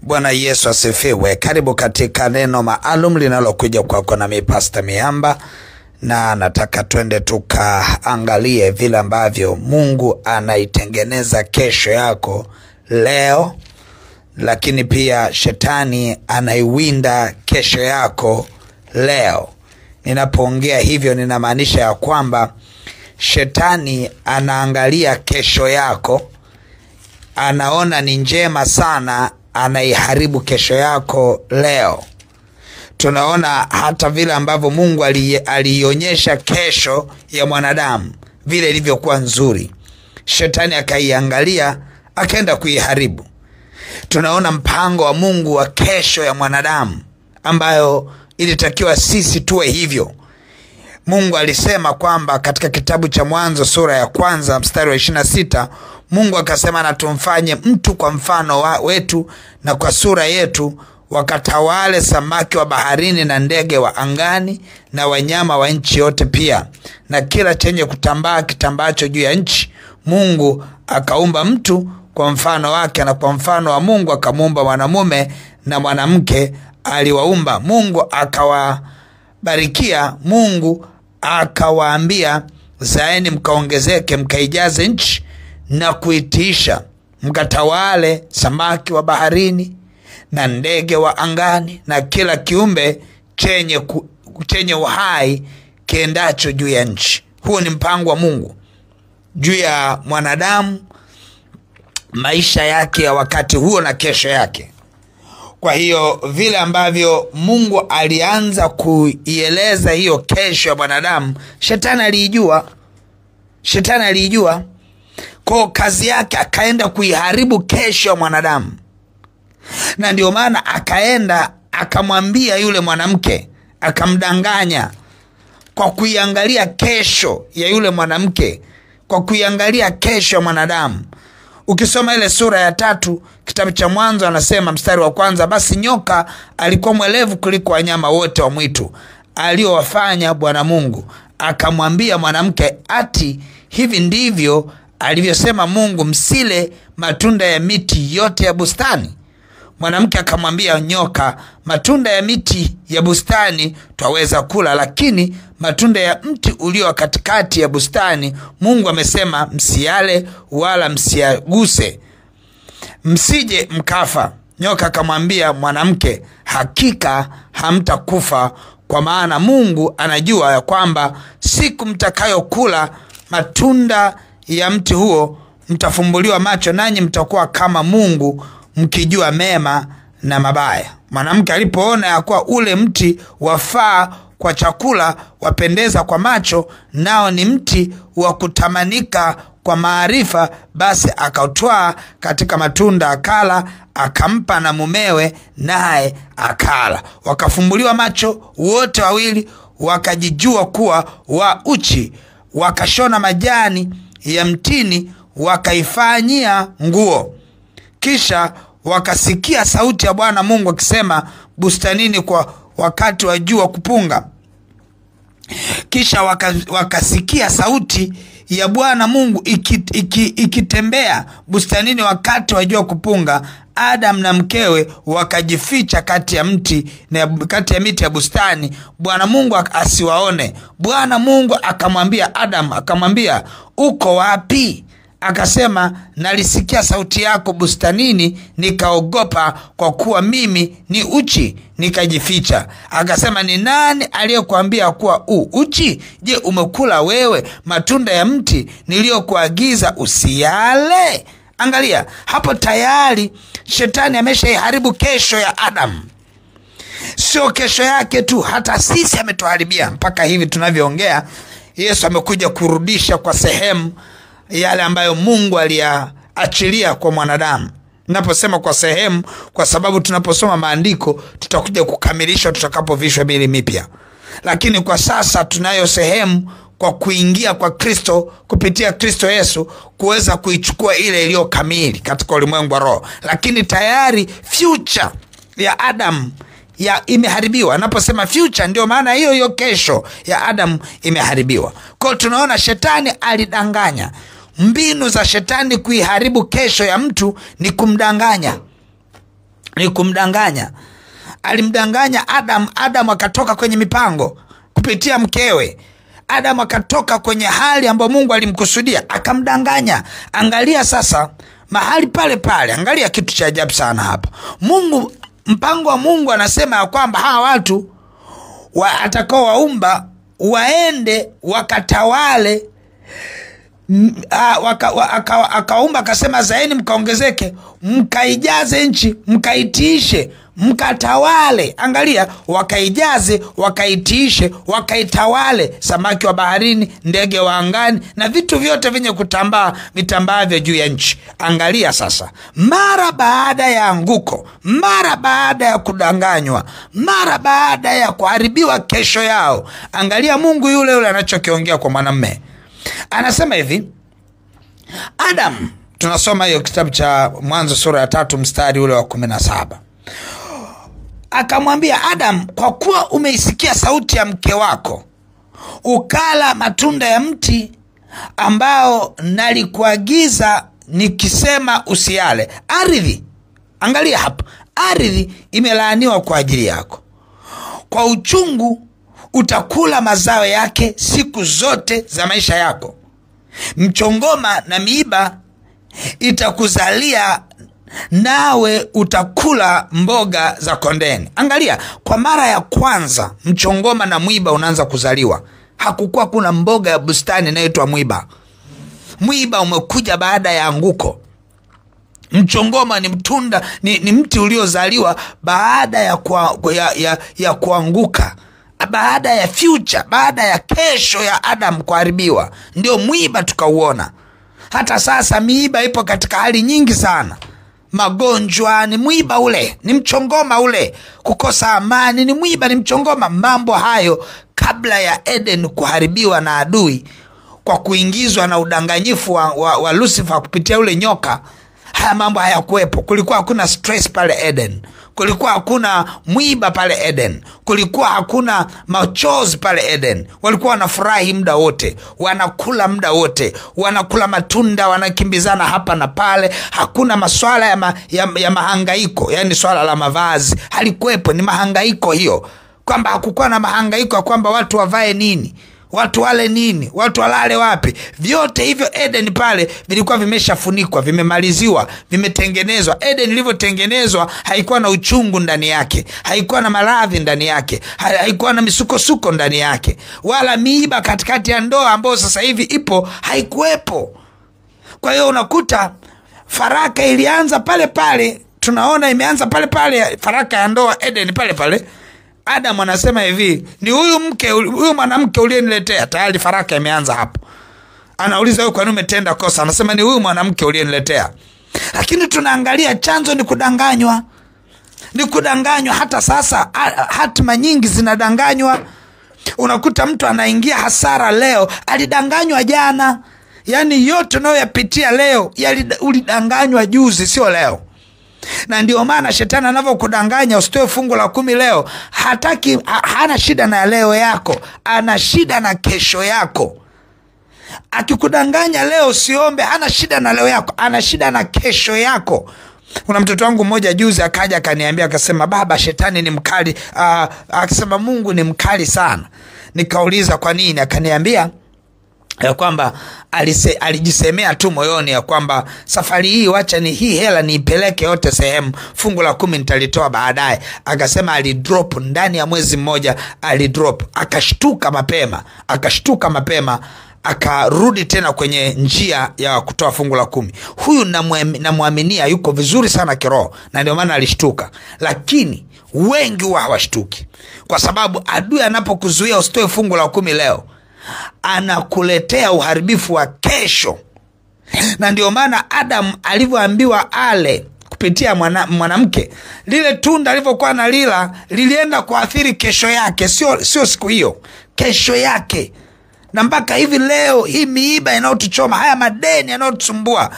Bwana Yesu asifiwe. Karibu katika neno maalum linalokuja kwako na Pastor Miamba, na nataka twende tukaangalie vile ambavyo Mungu anaitengeneza kesho yako leo, lakini pia shetani anaiwinda kesho yako leo. Ninapoongea hivyo ninamaanisha ya kwamba shetani anaangalia kesho yako, anaona ni njema sana, anaiharibu kesho yako leo. Tunaona hata vile ambavyo Mungu alionyesha kesho ya mwanadamu vile ilivyokuwa nzuri, shetani akaiangalia akaenda kuiharibu. Tunaona mpango wa Mungu wa kesho ya mwanadamu ambayo ilitakiwa sisi tuwe hivyo. Mungu alisema kwamba katika kitabu cha Mwanzo sura ya 1 mstari wa 26, Mungu akasema na tumfanye mtu kwa mfano wetu na kwa sura yetu, wakatawale samaki wa baharini na ndege wa angani na wanyama wa nchi yote pia na kila chenye kutambaa kitambacho juu ya nchi. Mungu akaumba mtu kwa mfano wake, na kwa mfano wa Mungu akamuumba mwanamume na mwanamke aliwaumba. Mungu akawabarikia. Mungu akawaambia, zaeni mkaongezeke, mkaijaze nchi na kuitiisha, mkatawale samaki wa baharini na ndege wa angani na kila kiumbe chenye uhai kiendacho juu ya nchi. Huo ni mpango wa Mungu juu ya mwanadamu, maisha yake ya wakati huo na kesho yake. Kwa hiyo vile ambavyo Mungu alianza kuieleza hiyo kesho ya mwanadamu, shetani alijua. Kwa kazi yake akaenda kuiharibu kesho ya mwanadamu. Na ndio maana akaenda akamwambia yule mwanamke, akamdanganya kwa kuiangalia kesho ya yule mwanamke, kwa kuiangalia kesho ya mwanadamu. Ukisoma ile sura ya 3 kitabu cha Mwanzo, anasema mstari wa 1, basi nyoka alikuwa mwelevu kuliko wanyama wote wa mwitu aliowafanya Bwana Mungu. Akamwambia mwanamke, ati hivi ndivyo alivyosema Mungu, msile matunda ya miti yote ya bustani? Mwanamke akamwambia nyoka, matunda ya miti ya bustani twaweza kula, lakini matunda ya mti ulio katikati ya bustani Mungu amesema msiale wala msiaguse, msije mkafa. Nyoka akamwambia mwanamke, hakika hamtakufa, kwa maana Mungu anajua ya kwamba siku mtakayokula matunda ya mti huo mtafumbuliwa macho, nanyi mtakuwa kama Mungu, mkijua mema na mabaya. Mwanamke alipoona ya kuwa ule mti wafaa kwa chakula, wapendeza kwa macho, nao ni mti wa kutamanika kwa maarifa, basi akautwaa katika matunda akala, akampa na mumewe, naye akala. Wakafumbuliwa macho wote wawili, wakajijua kuwa wa uchi, wakashona majani ya mtini wakaifanyia nguo. Kisha wakasikia sauti ya Bwana Mungu akisema bustanini kwa wakati wa jua kupunga. Kisha wakasikia sauti ya Bwana Mungu ikitembea bustanini wakati wa jua kupunga. Adam na mkewe wakajificha kati ya miti ya bustani, Bwana Mungu asiwaone. Bwana Mungu akamwambia Adam, akamwambia, uko wapi? Akasema, nalisikia sauti yako bustanini, nikaogopa kwa kuwa mimi ni uchi, nikajificha. Akasema, ni nani aliyekuambia kuwa uchi? Je, umekula wewe matunda ya mti niliyokuagiza usiale? Angalia, hapo tayari shetani ameshaiharibu kesho ya Adam. Sio kesho yake tu, hata sisi ametuharibia. Mpaka hivi tunavyoongea, Yesu amekuja kurudisha kwa sehemu yale ambayo Mungu aliachilia kwa mwanadamu. Naposema kwa sehemu, kwa sababu tunaposoma maandiko tutakuja kukamilisha tutakapovishwa miili mipya. Lakini kwa sasa tunayo sehemu kwa kuingia kwa Kristo, kupitia Kristo Yesu, kuweza kuichukua ile iliyo kamili katika ulimwengu wa roho. Lakini tayari future ya Adam imeharibiwa. Naposema future, ndio maana hiyo kesho ya Adam imeharibiwa. Kwa tunaona shetani alidanganya. Mbinu za shetani kuiharibu kesho ya mtu ni kumdanganya. ni kumdanganya. Alimdanganya Adam. Adam akatoka kwenye mipango kupitia mkewe. Adam akatoka kwenye hali ambayo Mungu alimkusudia, akamdanganya. Angalia sasa mahali pale pale, angalia kitu cha ajabu sana hapa. Mungu, mpango wa Mungu anasema ya kwamba hawa watu atakao waumba waende wakatawale. Akaumba akasema zaeni mkaongezeke, mkaijaze nchi, mkaitiishe, mkatawale. Angalia, wakaijaze, wakaitiishe, wakaitawale, samaki wa baharini, ndege wa angani na vitu vyote vyenye kutambaa vitambavyo juu ya nchi. Angalia sasa, mara baada ya anguko, mara baada ya kudanganywa, mara baada ya kuharibiwa kesho yao, angalia Mungu yule yule anachokiongea kwa mwanamume. Anasema hivi, Adam, tunasoma hiyo kitabu cha Mwanzo sura ya 3 mstari ule wa 17. Akamwambia Adam, kwa kuwa umeisikia sauti ya mke wako, ukala matunda ya mti ambao nalikuagiza nikisema usiale, ardhi, angalia hapa, ardhi imelaaniwa kwa ajili yako. Kwa uchungu utakula mazao yake siku zote za maisha yako. Mchongoma na miiba itakuzalia, nawe utakula mboga za kondeni. Angalia, kwa mara ya kwanza mchongoma na mwiba unaanza kuzaliwa. Hakukuwa kuna mboga ya bustani inaitwa mwiba. Mwiba umekuja baada ya anguko. Mchongoma ni mtunda, ni mti uliozaliwa baada ya kuanguka, baada ya future, baada ya kesho ya Adam kuharibiwa, ndio mwiba tukauona. Hata sasa miiba ipo katika hali nyingi sana. Magonjwa ni mwiba ule, ni mchongoma ule. Kukosa amani ni mwiba, ni mchongoma. Mambo hayo kabla ya Eden kuharibiwa na adui kwa kuingizwa na udanganyifu wa Lucifer kupitia ule nyoka, haya mambo hayakuwepo. Kulikuwa hakuna stress pale Eden. Kulikuwa hakuna mwiba pale Eden. Kulikuwa hakuna machozi pale Eden. Walikuwa wanafurahi muda wote, wanakula muda wote, wanakula matunda, wanakimbizana hapa na pale. Hakuna maswala ya mahangaiko, yani swala la mavazi halikuwepo, ni mahangaiko hiyo. Kwamba hakukuwa na mahangaiko kwamba watu wavae nini, watu wale nini, watu walale wapi. Vyote hivyo Eden pale vilikuwa vimeshafunikwa, vimemaliziwa, vimetengenezwa. Eden ilivyotengenezwa haikuwa na uchungu ndani yake, haikuwa na maradhi ndani yake, haikuwa na misukosuko ndani yake, wala miiba katikati ya ndoa ambayo sasa hivi ipo haikuwepo. Kwa hiyo unakuta faraka ilianza pale pale. Tunaona imeanza pale pale faraka ya ndoa Eden pale pale. Adam anasema hivi, ni huyu mwanamke uliyeniletea. Tayari faraka imeanza hapo. Anauliza wewe kwa nini umetenda kosa? Anasema ni huyu mwanamke uliyeniletea. Lakini tunaangalia chanzo ni kudanganywa. Ni kudanganywa. Hata sasa hatima nyingi zinadanganywa. Unakuta mtu anaingia hasara leo, alidanganywa jana. Yaani yote unayoyapitia leo ulidanganywa juzi, sio leo. Na ndio maana shetani anavyokudanganya usitoe fungu la 10 leo, hana shida na leo yako, ana shida na kesho yako. Akikudanganya leo usiombe, hana shida na leo yako, ana shida na kesho yako. Kuna mtoto wangu mmoja juzi akaja akaniambia, akasema baba, shetani ni mkali. Akasema Mungu ni mkali sana. Nikauliza kwa nini? Akaniambia ya kwamba alijisemea tu moyoni ya kwamba safari hii wacha ni hii hela niipeleke yote sehemu, fungu la 10 nitalitoa baadaye. Akasema alidrop ndani ya mwezi mmoja, alidrop, akashtuka mapema, akarudi tena kwenye njia ya kutoa fungu la 10. Huyu namuaminia yuko vizuri sana kiroho, na ndio maana alishtuka. Lakini wengi huwa hawashtuki, kwa sababu adui anapokuzuia usitoe fungu la 10 leo, anakuletea uharibifu wa kesho. Na ndio maana Adam alivyoambiwa ale kupitia mwanamke, lile tunda alivyokuwa analila lilienda kuathiri kesho yake, sio siku hiyo, kesho yake. Na mpaka hivi leo hii miiba inayotuchoma, haya madeni yanayotusumbua,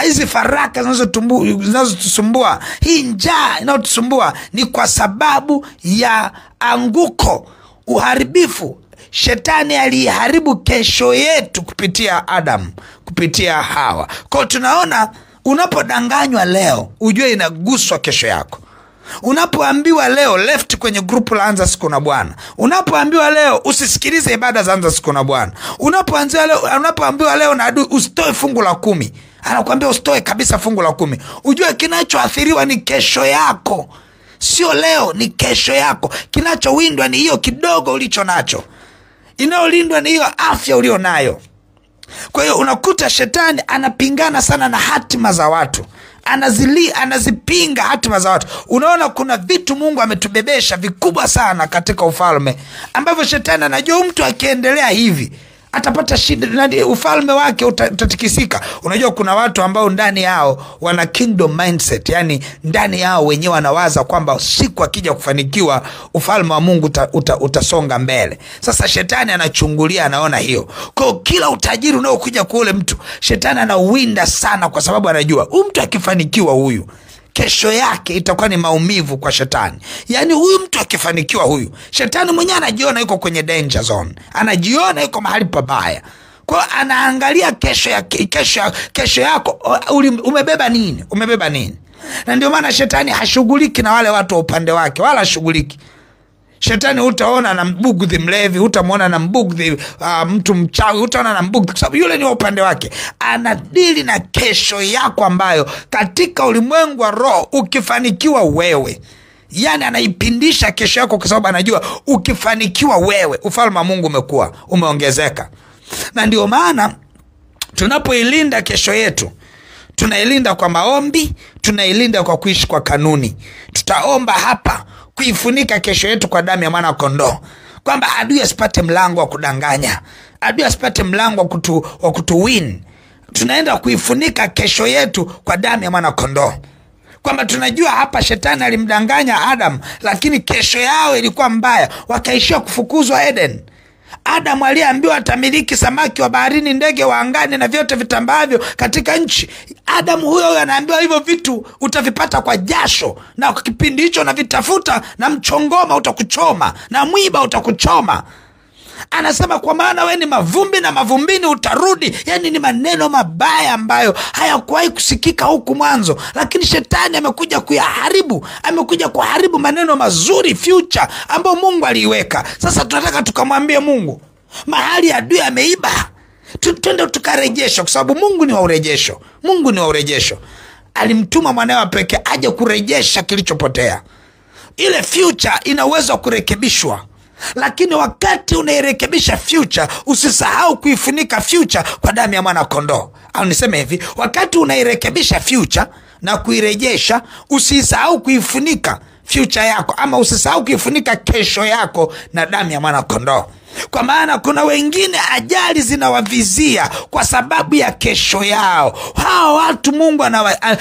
hizi faraka zinazotusumbua, hii njaa inayotusumbua, ni kwa sababu ya anguko, uharibifu. Shetani aliharibu kesho yetu kupitia Adam, kupitia Hawa. Kwa tunaona unapodanganywa leo, ujue inaguswa kesho yako. Unapoambiwa leo left kwenye grupu la Anza Siku na Bwana, unapoambiwa leo usisikilize ibada za Anza Siku na Bwana, unapoambiwa leo na adui usitoe fungu la 10, anakuambia usitoe kabisa fungu la 10, ujue kinachoathiriwa ni kesho yako. Sio leo, ni kesho yako. Kinachowindwa ni hiyo kidogo ulicho nacho. Inaolindwa ni hiyo afya ulio nayo. Kwa hiyo unakuta shetani anapingana sana na hatima za watu. Anazipinga hatima za watu. Unaona kuna vitu Mungu ametubebesha vikubwa sana katika ufalme, ambavyo shetani anajua mtu akiendelea hivi atapata shida na ufalme wake utatikisika. Unajua kuna watu ambao ndani yao wana kingdom mindset, yani ndani yao wenyewe wanawaza kwamba siku akija kufanikiwa ufalme wa Mungu utasonga mbele. Sasa shetani anachungulia, anaona hiyo. Kwa kila utajiri unaokuja kwa ule mtu, shetani anauwinda sana, kwa sababu anajua huyu mtu akifanikiwa, huyu kesho yake itakuwa ni maumivu kwa shetani. Yani huyu mtu akifanikiwa, huyu shetani mwenyewe anajiona yuko kwenye danger zone, anajiona yuko mahali pabaya. Kwa anaangalia kesho yako umebeba nini. Na ndio maana shetani hashughuliki na wale watu wa upande wake, wala hashughuliki. Shetani utaona na mbugudhi mlevi, utamuona na mbugudhi mtu mchawi, utaona na mbugudhi, kwa sababu yule ni upande wake. Anadili na kesho yako, ambayo katika ulimwengu wa roho ukifanikiwa wewe, yani anaipindisha kesho yako, kwa sababu anajua ukifanikiwa wewe ufalme wa Mungu umeongezeka. Na ndio maana tunapoilinda kesho yetu, tunailinda kwa maombi, tunailinda kwa kuishi kwa kanuni. Tutaomba hapa kuifunika kesho yetu kwa damu ya mwana kondoo, kwamba adui asipate mlango wa kudanganya, adui asipate mlango wa kutuwin. Tunaenda kuifunika kesho yetu kwa damu ya mwana kondoo, kwamba tunajua hapa shetani alimdanganya Adam, lakini kesho yao ilikuwa mbaya, wakaishia kufukuzwa Eden. Adam aliambiwa atamiliki samaki wa baharini, ndege wa angani na vyote vitambavyo katika nchi. Adam huyo anaambiwa hivyo vitu utavipata kwa jasho, na kwa kipindi hicho na vitafuta, na mchongoma utakuchoma na mwiba utakuchoma. Anasema kwa maana wewe ni mavumbi na mavumbini utarudi. Yani ni maneno mabaya ambayo hayakuwahi kusikika huku mwanzo, lakini shetani amekuja kuyaharibu, amekuja kuharibu maneno mazuri, future ambayo Mungu aliiweka. Sasa tunataka tukamwambie Mungu, mahali adui ameiba, twende tukarejesha, kwa sababu Mungu ni wa urejesho. Mungu ni wa urejesho. Alimtuma mwanawe pekee aje kurejesha kilichopotea. Ile future ina uwezo wa kurekebishwa, lakini wakati unairekebisha future, usisahau kuifunika future kwa damu ya mwana kondoo. Au niseme hivi, wakati unairekebisha future na kuirejesha, usisahau kuifunika future yako, ama usisahau kuifunika kesho yako na damu ya mwana kondoo. Kwa maana kuna wengine ajali zinawavizia kwa sababu ya kesho yao. Hao watu Mungu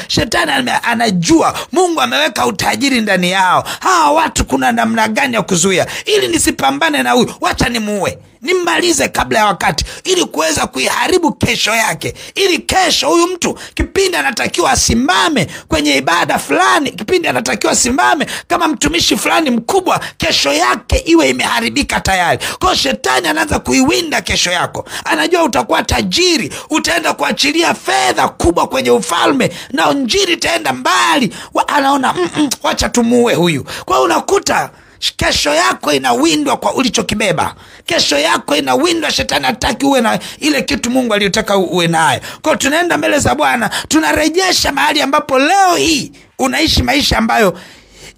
shetani anajua Mungu ameweka utajiri ndani yao. Hao watu kuna namna gani ya kuzuia, ili nisipambane na huyu, wacha nimuue, nimmalize kabla ya wakati, ili kuweza kuiharibu kesho yake. Ili kesho huyu mtu kipindi anatakiwa asimame kwenye ibada fulani, kipindi anatakiwa asimame kama mtumishi fulani mkubwa, kesho yake iwe imeharibika tayari. Kwa shetani anaanza kuiwinda kesho yako. Anajua utakuwa tajiri, utaenda kuachilia fedha kubwa kwenye ufalme, na injili itaenda mbali. Anaona wacha tumuue huyu. Kwa unakuta kesho yako inawindwa kwa ulichokibeba. Kesho yako inawindwa, shetani hataki uwe na ile kitu Mungu aliyotaka uwe nayo. Kwa tunaenda mbele za Bwana, tunarejesha mahali ambapo leo hii unaishi maisha ambayo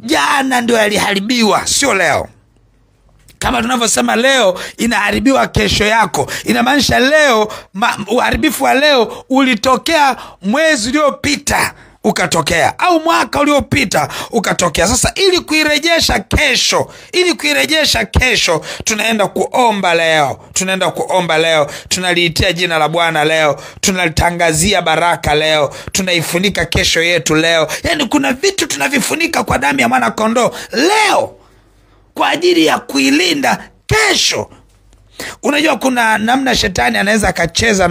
jana ndio yaliharibiwa, sio leo. Kama tunavyosema leo inaharibiwa kesho yako, inamaanisha leo uharibifu wa leo ulitokea mwezi uliopita ukatokea, au mwaka uliopita ukatokea. Sasa ili kuirejesha kesho, tunaenda kuomba leo, tunaliitia jina la Bwana leo, tunalitangazia baraka leo, tunaifunika kesho yetu leo. Yani kuna vitu tunavifunika kwa damu ya mwana kondoo leo kwa ajili ya kuilinda kesho. Unajua kuna namna shetani anaweza akacheza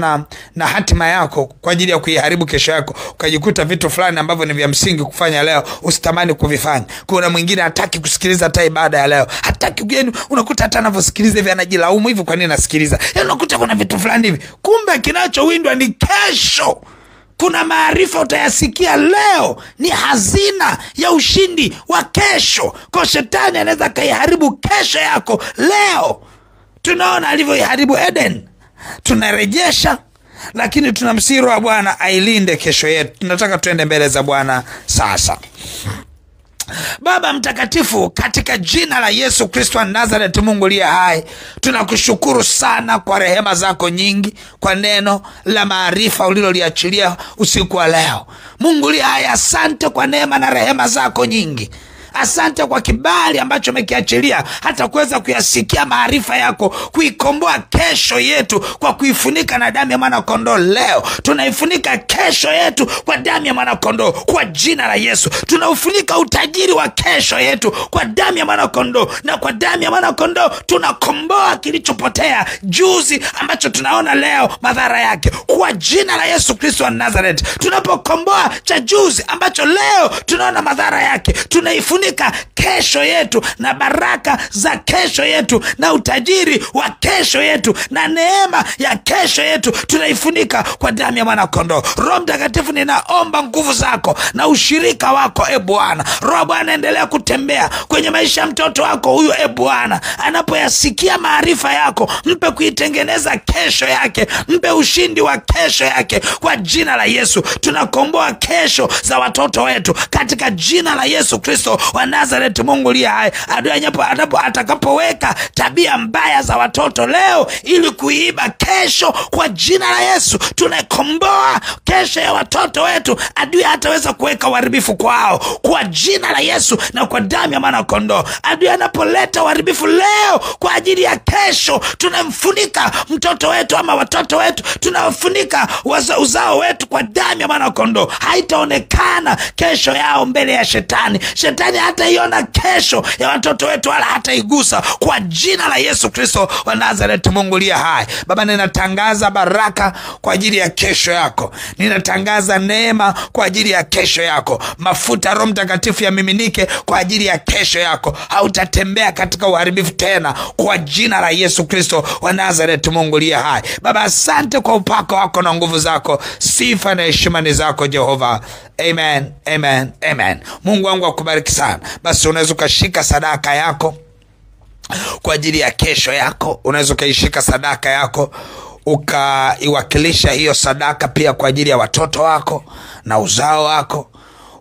na hatima yako kwa ajili ya kuiharibu kesho yako. Ukajikuta vitu fulani ambavyo ni vya msingi kufanya leo usitamani kuvifanya. Kuna mwingine hataki kusikiliza hata ibada ya leo, hataki ugeni. Unakuta hata anavyosikiliza hivi anajilaumu, hivi kwa nini nasikiliza? Unakuta kuna vitu fulani hivi, kumbe kinachowindwa ni kesho. Kuna maarifa utayasikia leo ni hazina ya ushindi wa kesho. Kwa shetani anaweza kaiharibu kesho yako leo. Tunaona alivyoiharibu Eden. Tunarejesha, lakini tunamsihi Roho wa Bwana ailinde kesho yetu. Tunataka tuende mbele za Bwana sasa. Baba mtakatifu, katika jina la Yesu Kristo wa Nazareth, Mungu aliye hai, tunakushukuru sana kwa rehema zako nyingi, kwa neno la maarifa uliloliachilia usiku wa leo. Mungu aliye hai, asante kwa neema na rehema zako nyingi. Asante kwa kibali ambacho umekiachilia hata kuweza kuyasikia maarifa yako, kuikomboa kesho yetu kwa kuifunika na damu ya mwana kondoo. Leo tunaifunika kesho yetu kwa damu ya mwana kondoo, kwa jina la Yesu. Tunaufunika utajiri wa kesho yetu kwa damu ya mwana kondoo, na kwa damu ya mwana kondoo tunakomboa kilichopotea juzi ambacho tunaona leo madhara yake, kwa jina la Yesu Kristo wa Nazareth. Tunapokomboa cha juzi ambacho leo tunaona madhara yake, tunaifunika kesho yetu na baraka za kesho yetu na utajiri wa kesho yetu na neema ya kesho yetu, tunaifunika kwa damu ya mwana kondoo. Roho Mtakatifu, ninaomba nguvu zako na ushirika wako, Bwana. Roho Bwana, endelea kutembea kwenye maisha ya mtoto wako huyu, Bwana. Anapoyasikia maarifa yako, mpe kuitengeneza kesho yake, mpe ushindi wa kesho yake kwa jina la Yesu. Tunakomboa kesho za watoto wetu katika jina la Yesu Kristo wa Nazareth. Mungu aliye hai, adui atakapoweka tabia mbaya za watoto leo ili kuiba kesho, kwa jina la Yesu tunakomboa kesho ya watoto wetu. Adui hataweza kuweka uharibifu kwao, kwa jina la Yesu na kwa damu ya mwana kondoo. Adui anapoleta uharibifu leo kwa ajili ya kesho, tunamfunika mtoto wetu ama watoto wetu, tunafunika uzao wetu kwa damu ya mwana kondoo. Haitaonekana kesho yao mbele ya shetani. Shetani hata iona kesho ya watoto wetu, wala hata igusa, kwa jina la Yesu Kristo wa Nazareth. Mungu aliye hai, Baba, ninatangaza baraka kwa ajili ya kesho yako. Ninatangaza neema kwa ajili ya kesho yako. Mafuta Roho Mtakatifu yamiminike kwa ajili ya kesho yako. Hautatembea katika uharibifu tena, kwa jina la Yesu Kristo wa Nazareth. Mungu aliye hai, Baba, asante kwa upako wako na nguvu zako. Sifa na heshima ni zako, Jehova. Amen, amen, amen. Mungu wangu akubariki sana. Basi unaweza ukashika sadaka yako kwa ajili ya kesho yako. Unaweza ukaishika sadaka yako ukaiwakilisha hiyo sadaka pia kwa ajili ya watoto wako na uzao wako,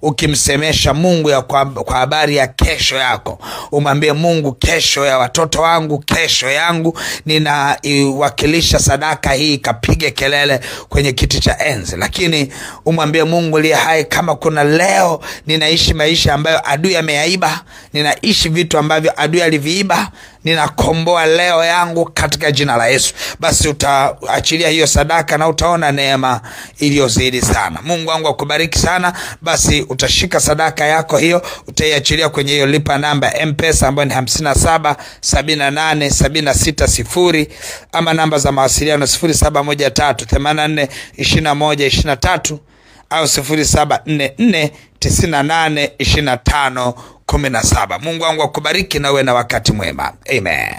ukimsemesha Mungu kwa habari ya kesho yako. Umwambie Mungu, kesho ya watoto wangu, kesho yangu, ninaiwakilisha sadaka hii, kapige kelele kwenye kiti cha enzi. Lakini umwambie Mungu aliye hai, kama kuna leo ninaishi maisha ambayo adui ameyaiba, ninaishi vitu ambavyo adui aliviiba, ninakomboa leo yangu katika jina la Yesu. Basi utaachilia hiyo sadaka na utaona neema iliyozidi sana. Mungu wangu akubariki sana. Basi utashika sadaka yako hiyo, utaiachilia kwenye hiyo lipa namba M-Pesa ambayo ni 577876 ama namba za mawasiliano 0713842123 au 0744982517. Mungu wangu akubariki na uwe na wakati mwema. Amen.